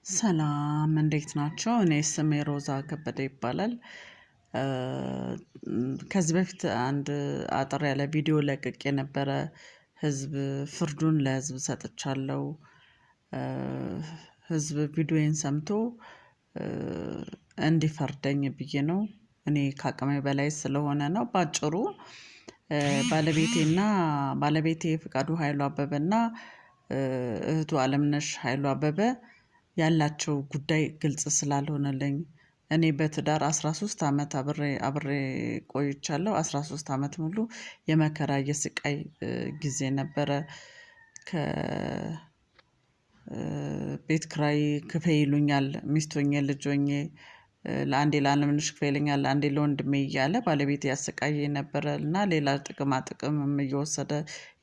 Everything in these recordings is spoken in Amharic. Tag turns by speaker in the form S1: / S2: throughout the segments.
S1: ሰላም እንዴት ናቸው? እኔ ስሜ ሮዛ ከበደ ይባላል። ከዚህ በፊት አንድ አጠር ያለ ቪዲዮ ለቅቄ ነበረ። ህዝብ ፍርዱን ለህዝብ ሰጥቻለሁ። ህዝብ ቪዲዮዬን ሰምቶ እንዲፈርደኝ ብዬ ነው። እኔ ከአቅሜ በላይ ስለሆነ ነው። በአጭሩ ባለቤቴ ፍቃዱ ኃይሉ አበበና እህቱ አለምነሽ ኃይሉ አበበ ያላቸው ጉዳይ ግልጽ ስላልሆነልኝ እኔ በትዳር 13 አመት አብሬ ቆይቻለሁ። 13 አመት ሙሉ የመከራ የስቃይ ጊዜ ነበረ። ከ ቤት ክራይ ክፈይ ይሉኛል ሚስት ሆኜ ልጅ ሆኜ ለአንዴ ለአለምነሽ ክፈይ ይለኛል ለአንዴ ለወንድሜ እያለ ባለቤቴ ያሰቃየኝ ነበረ እና ሌላ ጥቅማ ጥቅምም እየወሰደ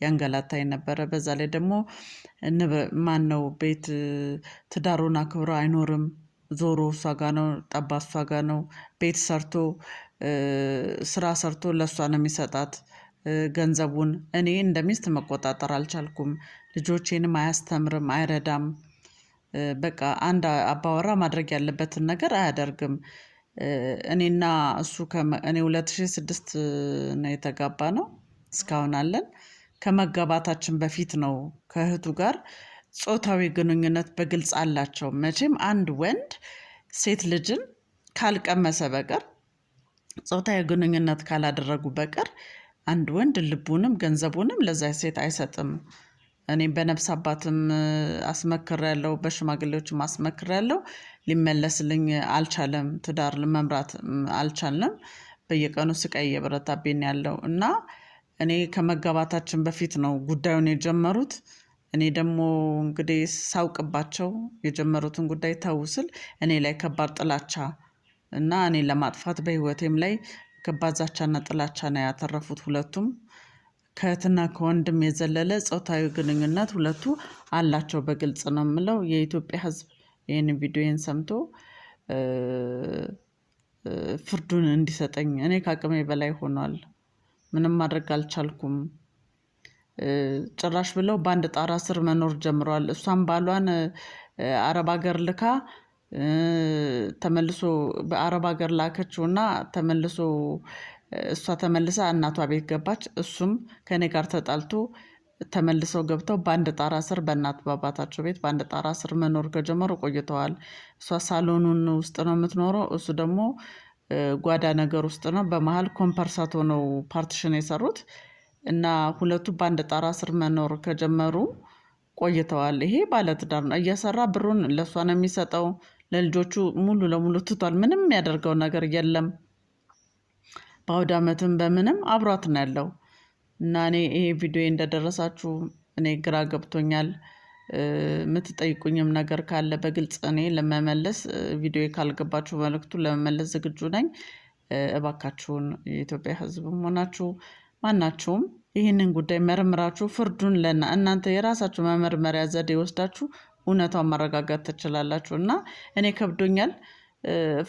S1: ያንገላታኝ ነበረ። በዛ ላይ ደግሞ ማነው ቤት ትዳሩን አክብሮ አይኖርም። ዞሮ እሷ ጋር ነው ጠባ እሷ ጋር ነው። ቤት ሰርቶ ስራ ሰርቶ ለእሷ ነው የሚሰጣት። ገንዘቡን እኔ እንደ ሚስት መቆጣጠር አልቻልኩም። ልጆቼንም አያስተምርም አይረዳም። በቃ አንድ አባወራ ማድረግ ያለበትን ነገር አያደርግም። እኔና እሱ እኔ 2006 ነው የተጋባነው እስካሁን አለን። ከመጋባታችን በፊት ነው ከእህቱ ጋር ጾታዊ ግንኙነት በግልጽ አላቸው። መቼም አንድ ወንድ ሴት ልጅን ካልቀመሰ በቀር ጾታዊ ግንኙነት ካላደረጉ በቀር አንድ ወንድ ልቡንም ገንዘቡንም ለዛ ሴት አይሰጥም። እኔም በነፍስ አባትም አስመክሬያለሁ በሽማግሌዎችም አስመክሬያለሁ። ሊመለስልኝ አልቻለም ትዳር ለመምራት አልቻልንም። በየቀኑ ስቃይ እየበረታብኝ ነው ያለው እና እኔ ከመጋባታችን በፊት ነው ጉዳዩን የጀመሩት። እኔ ደግሞ እንግዲህ ሳውቅባቸው የጀመሩትን ጉዳይ ተው ስል እኔ ላይ ከባድ ጥላቻ እና እኔን ለማጥፋት በህይወቴም ላይ ከባድ ዛቻና ጥላቻ ነው ያተረፉት ሁለቱም። ከእህትና ከወንድም የዘለለ ጾታዊ ግንኙነት ሁለቱ አላቸው በግልጽ ነው የምለው። የኢትዮጵያ ህዝብ ይሄንን ቪዲዮዬን ሰምቶ ፍርዱን እንዲሰጠኝ እኔ ከአቅሜ በላይ ሆኗል። ምንም ማድረግ አልቻልኩም። ጭራሽ ብለው በአንድ ጣራ ስር መኖር ጀምረዋል። እሷም ባሏን አረብ ሀገር ልካ ተመልሶ በአረብ ሀገር ላከችውና ተመልሶ እሷ ተመልሳ እናቷ ቤት ገባች። እሱም ከእኔ ጋር ተጣልቶ ተመልሰው ገብተው በአንድ ጣራ ስር በእናት በአባታቸው ቤት በአንድ ጣራ ስር መኖር ከጀመሩ ቆይተዋል። እሷ ሳሎኑን ውስጥ ነው የምትኖረው እሱ ደግሞ ጓዳ ነገር ውስጥ ነው። በመሃል ኮምፐርሳቶ ነው ፓርቲሽን የሰሩት እና ሁለቱ በአንድ ጣራ ስር መኖር ከጀመሩ ቆይተዋል። ይሄ ባለትዳር ነው እየሰራ ብሩን ለእሷ ነው የሚሰጠው። ለልጆቹ ሙሉ ለሙሉ ትቷል ምንም የሚያደርገው ነገር የለም። በአውደ አመትም በምንም አብሯት ነው ያለው። እና እኔ ይሄ ቪዲዮ እንደደረሳችሁ እኔ ግራ ገብቶኛል። የምትጠይቁኝም ነገር ካለ በግልጽ እኔ ለመመለስ ቪዲዮ ካልገባችሁ መልእክቱን ለመመለስ ዝግጁ ነኝ። እባካችሁን የኢትዮጵያ ህዝብም ሆናችሁ ማናችሁም ይህንን ጉዳይ መርምራችሁ ፍርዱን እናንተ የራሳችሁ መመርመሪያ ዘዴ ወስዳችሁ እውነታውን ማረጋጋት ትችላላችሁ። እና እኔ ከብዶኛል።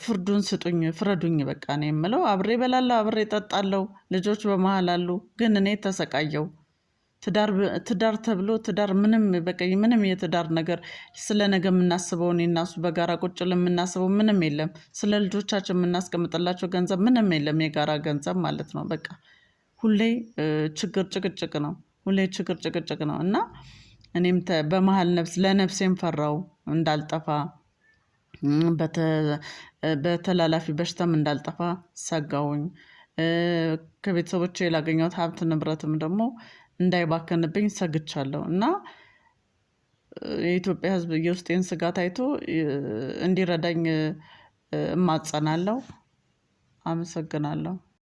S1: ፍርዱን ስጡኝ ፍረዱኝ በቃ ነው የምለው። አብሬ እበላለሁ አብሬ እጠጣለሁ ልጆች በመሃል አሉ ግን እኔ ተሰቃየሁ። ትዳር ተብሎ ትዳር ምንም በቃ ምንም የትዳር ነገር ስለ ነገ የምናስበው እኔና እሱ በጋራ ቁጭ ብለን የምናስበው ምንም የለም። ስለ ልጆቻችን የምናስቀምጥላቸው ገንዘብ ምንም የለም የጋራ ገንዘብ ማለት ነው። በቃ ሁሌ ችግር ጭቅጭቅ ነው። ሁሌ ችግር ጭቅጭቅ ነው። እና እኔም በመሃል ለነፍሴም ፈራው እንዳልጠፋ በተላላፊ በሽታም እንዳልጠፋ ሰጋሁኝ። ከቤተሰቦቼ ላገኘሁት ሀብት ንብረትም ደግሞ እንዳይባከንብኝ ሰግቻለሁ። እና የኢትዮጵያ ህዝብ የውስጤን ስጋት አይቶ እንዲረዳኝ እማጸናለሁ። አመሰግናለሁ